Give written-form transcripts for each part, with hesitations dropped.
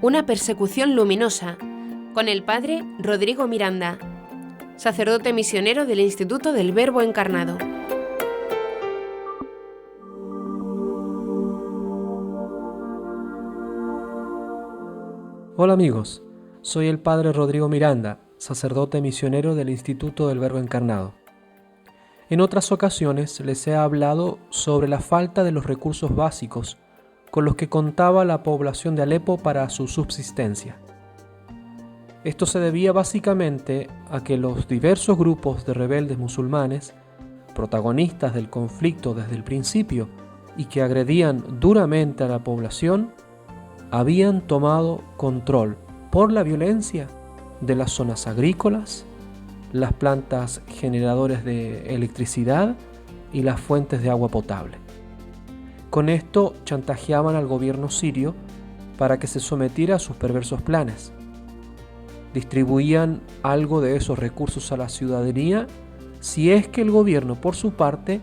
Una persecución luminosa, con el padre Rodrigo Miranda, sacerdote misionero del Instituto del Verbo Encarnado. Hola amigos, soy el padre Rodrigo Miranda, sacerdote misionero del Instituto del Verbo Encarnado. En otras ocasiones les he hablado sobre la falta de los recursos básicos con los que contaba la población de Alepo para su subsistencia. Esto se debía básicamente a que los diversos grupos de rebeldes musulmanes, protagonistas del conflicto desde el principio y que agredían duramente a la población, habían tomado control por la violencia de las zonas agrícolas, las plantas generadoras de electricidad y las fuentes de agua potable. Con esto chantajeaban al gobierno sirio para que se sometiera a sus perversos planes. Distribuían algo de esos recursos a la ciudadanía si es que el gobierno, por su parte,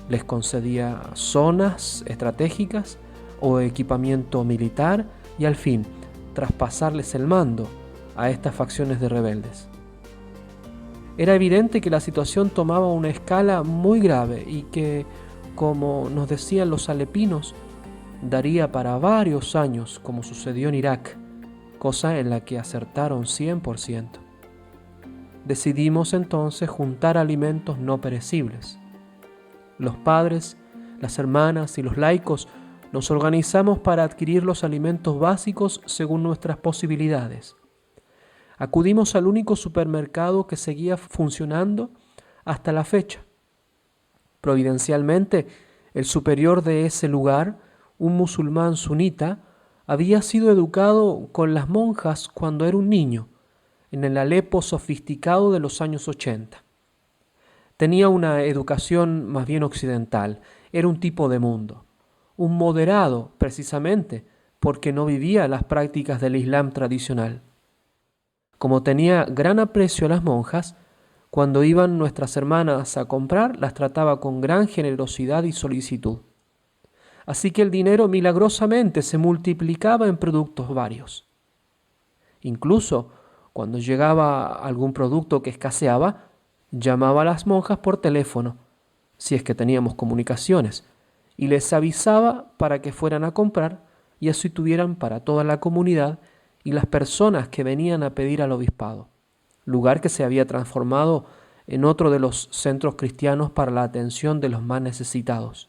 les concedía zonas estratégicas o equipamiento militar y al fin traspasarles el mando a estas facciones de rebeldes. Era evidente que la situación tomaba una escala muy grave y que, como nos decían los alepinos, daría para varios años, como sucedió en Irak, cosa en la que acertaron 100%. Decidimos entonces juntar alimentos no perecibles. Los padres, las hermanas y los laicos nos organizamos para adquirir los alimentos básicos según nuestras posibilidades. Acudimos al único supermercado que seguía funcionando hasta la fecha. Providencialmente, el superior de ese lugar, un musulmán sunita, había sido educado con las monjas cuando era un niño, en el Alepo sofisticado de los años 80. Tenía una educación más bien occidental, era un tipo de mundo, un moderado precisamente porque no vivía las prácticas del Islam tradicional. Como tenía gran aprecio a las monjas, cuando iban nuestras hermanas a comprar, las trataba con gran generosidad y solicitud. Así que el dinero milagrosamente se multiplicaba en productos varios. Incluso, cuando llegaba algún producto que escaseaba, llamaba a las monjas por teléfono, si es que teníamos comunicaciones, y les avisaba para que fueran a comprar y así tuvieran para toda la comunidad y las personas que venían a pedir al obispado, lugar que se había transformado en otro de los centros cristianos para la atención de los más necesitados.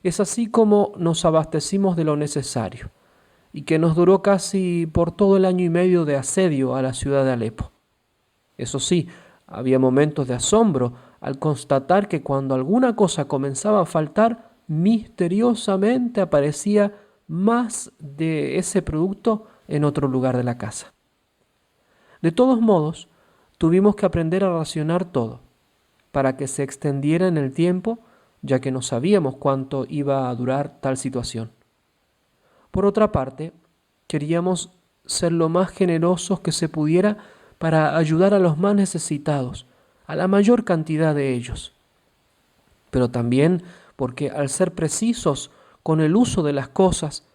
Es así como nos abastecimos de lo necesario y que nos duró casi por todo el año y medio de asedio a la ciudad de Alepo. Eso sí, había momentos de asombro al constatar que cuando alguna cosa comenzaba a faltar, misteriosamente aparecía más de ese producto en otro lugar de la casa. De todos modos, tuvimos que aprender a racionar todo para que se extendiera en el tiempo, ya que no sabíamos cuánto iba a durar tal situación. Por otra parte, queríamos ser lo más generosos que se pudiera para ayudar a los más necesitados, a la mayor cantidad de ellos. Pero también porque al ser precisos con el uso de las cosas,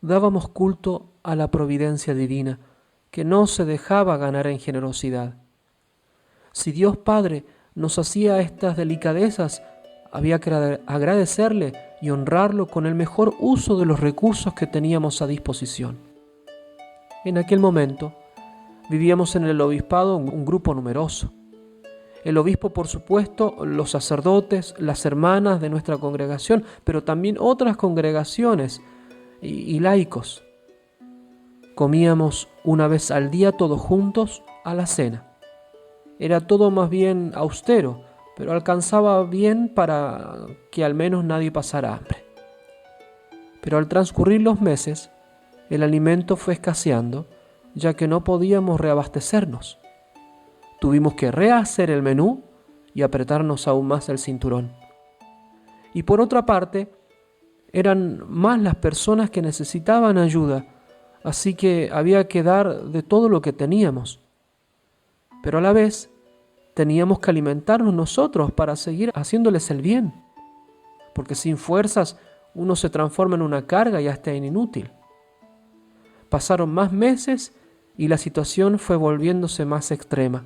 dábamos culto a la providencia divina, que no se dejaba ganar en generosidad. Si Dios Padre nos hacía estas delicadezas, había que agradecerle y honrarlo con el mejor uso de los recursos que teníamos a disposición. En aquel momento, vivíamos en el obispado un grupo numeroso. El obispo, por supuesto, los sacerdotes, las hermanas de nuestra congregación, pero también otras congregaciones y laicos. Comíamos una vez al día todos juntos a la cena. Era todo más bien austero, pero alcanzaba bien para que al menos nadie pasara hambre. Pero al transcurrir los meses, el alimento fue escaseando, ya que no podíamos reabastecernos. Tuvimos que rehacer el menú y apretarnos aún más el cinturón. Y por otra parte, eran más las personas que necesitaban ayuda, así que había que dar de todo lo que teníamos. Pero a la vez, teníamos que alimentarnos nosotros para seguir haciéndoles el bien, porque sin fuerzas uno se transforma en una carga y hasta en inútil. Pasaron más meses y la situación fue volviéndose más extrema.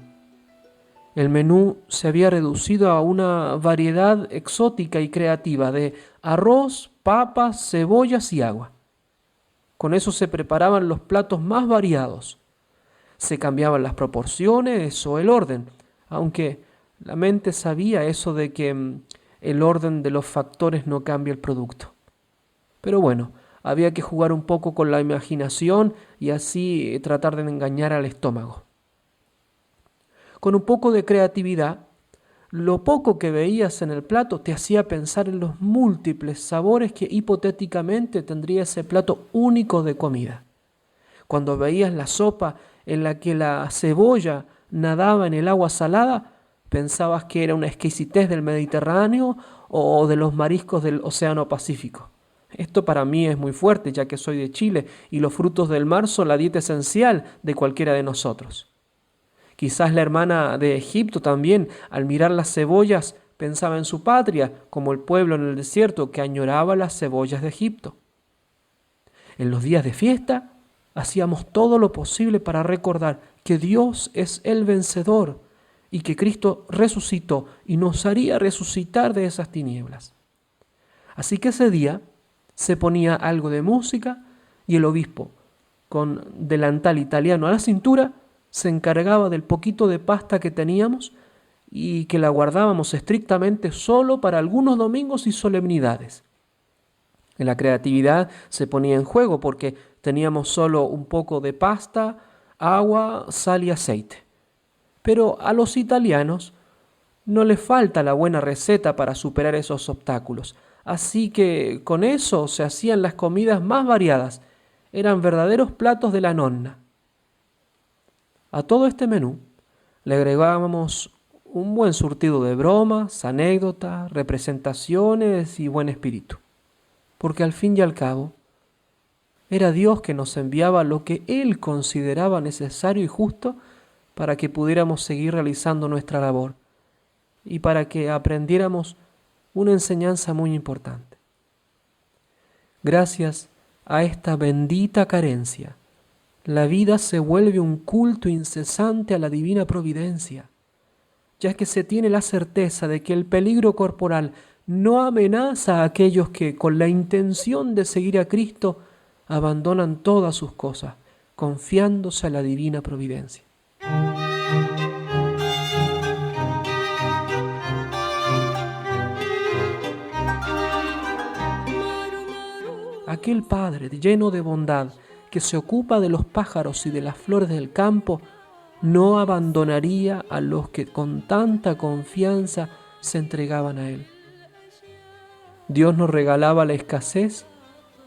El menú se había reducido a una variedad exótica y creativa de arroz, papas, cebollas y agua. Con eso se preparaban los platos más variados. Se cambiaban las proporciones o el orden, aunque la mente sabía eso de que el orden de los factores no cambia el producto. Pero bueno, había que jugar un poco con la imaginación y así tratar de engañar al estómago. Con un poco de creatividad, lo poco que veías en el plato te hacía pensar en los múltiples sabores que hipotéticamente tendría ese plato único de comida. Cuando veías la sopa en la que la cebolla nadaba en el agua salada, pensabas que era una exquisitez del Mediterráneo o de los mariscos del Océano Pacífico. Esto para mí es muy fuerte, ya que soy de Chile y los frutos del mar son la dieta esencial de cualquiera de nosotros. Quizás la hermana de Egipto también, al mirar las cebollas, pensaba en su patria, como el pueblo en el desierto que añoraba las cebollas de Egipto. En los días de fiesta, hacíamos todo lo posible para recordar que Dios es el vencedor y que Cristo resucitó y nos haría resucitar de esas tinieblas. Así que ese día se ponía algo de música y el obispo, con delantal italiano a la cintura, se encargaba del poquito de pasta que teníamos y que la guardábamos estrictamente solo para algunos domingos y solemnidades. La creatividad se ponía en juego porque teníamos solo un poco de pasta, agua, sal y aceite. Pero a los italianos no les falta la buena receta para superar esos obstáculos. Así que con eso se hacían las comidas más variadas. Eran verdaderos platos de la nonna. A todo este menú le agregábamos un buen surtido de bromas, anécdotas, representaciones y buen espíritu. Porque al fin y al cabo, era Dios que nos enviaba lo que Él consideraba necesario y justo para que pudiéramos seguir realizando nuestra labor y para que aprendiéramos una enseñanza muy importante. Gracias a esta bendita carencia, la vida se vuelve un culto incesante a la divina providencia, ya que se tiene la certeza de que el peligro corporal no amenaza a aquellos que, con la intención de seguir a Cristo, abandonan todas sus cosas, confiándose a la divina providencia. Aquel Padre lleno de bondad que se ocupa de los pájaros y de las flores del campo, no abandonaría a los que con tanta confianza se entregaban a Él. Dios nos regalaba la escasez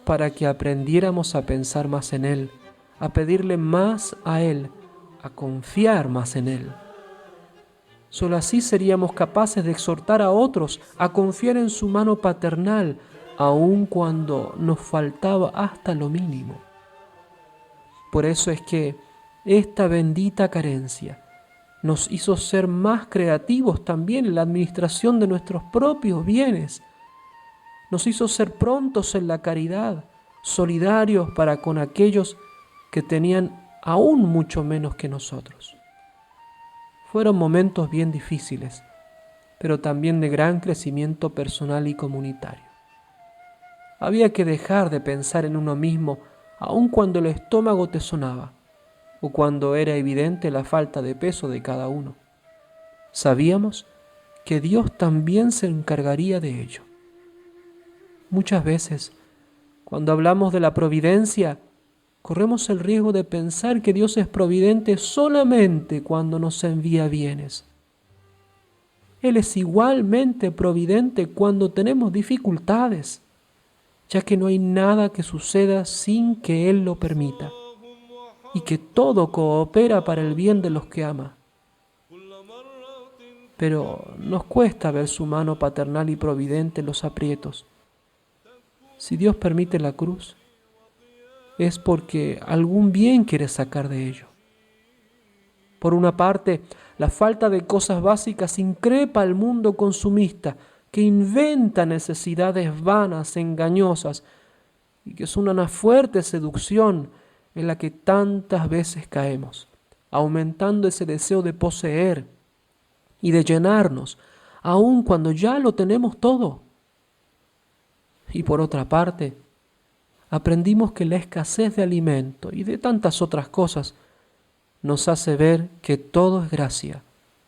para que aprendiéramos a pensar más en Él, a pedirle más a Él, a confiar más en Él. Solo así seríamos capaces de exhortar a otros a confiar en su mano paternal, aun cuando nos faltaba hasta lo mínimo. Por eso es que esta bendita carencia nos hizo ser más creativos también en la administración de nuestros propios bienes. Nos hizo ser prontos en la caridad, solidarios para con aquellos que tenían aún mucho menos que nosotros. Fueron momentos bien difíciles, pero también de gran crecimiento personal y comunitario. Había que dejar de pensar en uno mismo, aun cuando el estómago te sonaba, o cuando era evidente la falta de peso de cada uno. Sabíamos que Dios también se encargaría de ello. Muchas veces, cuando hablamos de la providencia, corremos el riesgo de pensar que Dios es providente solamente cuando nos envía bienes. Él es igualmente providente cuando tenemos dificultades, ya que no hay nada que suceda sin que Él lo permita, y que todo coopera para el bien de los que ama. Pero nos cuesta ver su mano paternal y providente en los aprietos. Si Dios permite la cruz, es porque algún bien quiere sacar de ello. Por una parte, la falta de cosas básicas increpa al mundo consumista, que inventa necesidades vanas, engañosas, y que son una fuerte seducción en la que tantas veces caemos, aumentando ese deseo de poseer y de llenarnos, aun cuando ya lo tenemos todo. Y por otra parte, aprendimos que la escasez de alimento y de tantas otras cosas nos hace ver que todo es gracia,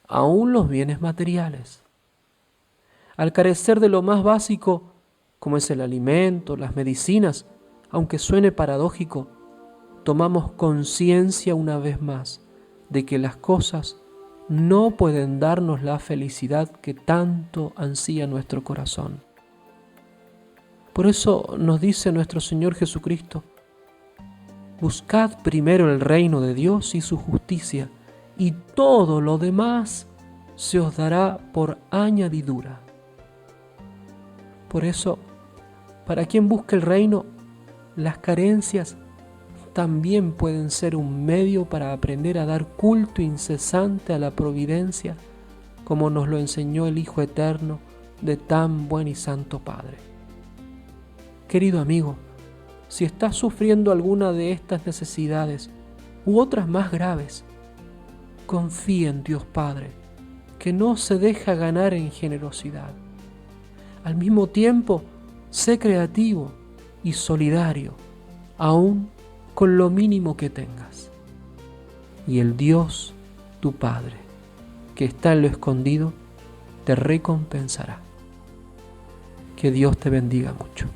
aun los bienes materiales. Al carecer de lo más básico, como es el alimento, las medicinas, aunque suene paradójico, tomamos conciencia una vez más de que las cosas no pueden darnos la felicidad que tanto ansía nuestro corazón. Por eso nos dice nuestro Señor Jesucristo: buscad primero el reino de Dios y su justicia, y todo lo demás se os dará por añadidura. Por eso, para quien busca el reino, las carencias también pueden ser un medio para aprender a dar culto incesante a la providencia, como nos lo enseñó el Hijo Eterno de tan buen y santo Padre. Querido amigo, si estás sufriendo alguna de estas necesidades u otras más graves, confía en Dios Padre, que no se deja ganar en generosidad. Al mismo tiempo, sé creativo y solidario, aún con lo mínimo que tengas. Y el Dios, tu Padre, que está en lo escondido, te recompensará. Que Dios te bendiga mucho.